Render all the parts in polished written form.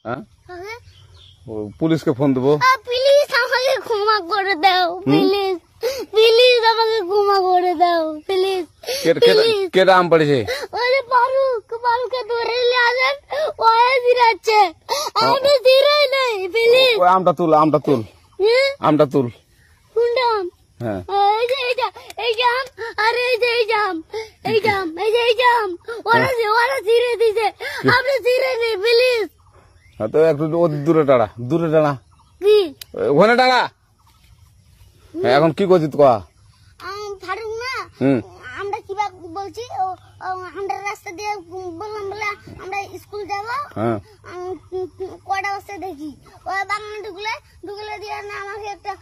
হ্যাঁ পুলিশকে ফোন দেবো। প্লিজ আমাকে ক্ষমা করে দাও, প্লিজ প্লিজ আমাকে ক্ষমা করে দাও, প্লিজ। কেটা আম পড়েছে? ওই যে ফারুককে ধরে নিয়ে আসেন, ওই দিরাচ্ছে, আমি দিরাই নাই, প্লিজ। ওই আমটা তুল আমটা তুল কোনটা আম? হ্যাঁ এই যে এই জাম, আরে এই যে এই জাম, এই জাম ওরা ছিঁড়ে দিছে, আপনি ছিঁড়ে নেই, প্লিজ। তো একটু দূরে টাড়া কি ওখানে টাড়া। এখন কি করছিস কয়া? ফারুক না, আমরা কিবা বলছি, আমরা রাস্তা দিয়ে বললাম বলে আমরা স্কুল যাবো, কটা বস্তা দেখি ওই বাগানে ঢুকলে দিয়ে না আমাকে একটা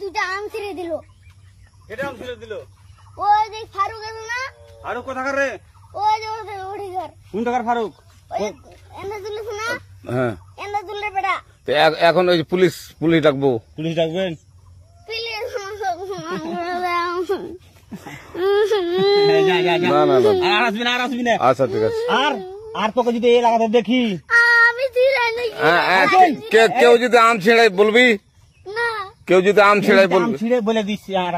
দুটা আম ছিঁড়ে দিল। এটা আম ছিঁড়ে দিল? ওই যে ফারুক আছে না, ফারুক কোথাকার রে? ওই যে ওঠি ঘর। কোন টাকার ফারুক? এনে তুলিস না? হ্যাঁ এনে তুললে বেটা। এখন ওই পুলিশ ডাকবো? পুলিশ ডাকবেন? প্লিজ আর আসবি না। আচ্ছা ঠিক আছে। আর তোকে যদি এই লাগাতে দেখি, আমি ছিঁড়াই নাকি? কেউ যদি আম ছিঁড়াই বলবি না, কেউ যদি আম ছিঁড়াই বলবি? ছিঁড়ে বলে দিচ্ছি আর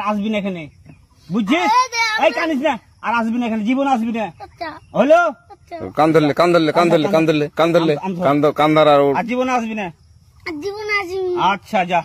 আসবি না এখানে, বুঝছিস? এই কানিস না, আর আসবি না এখানে, জীবন আসবি না, হলো? কান্দার আর জীবন আসবি না। জীবন আসবি। আচ্ছা যা।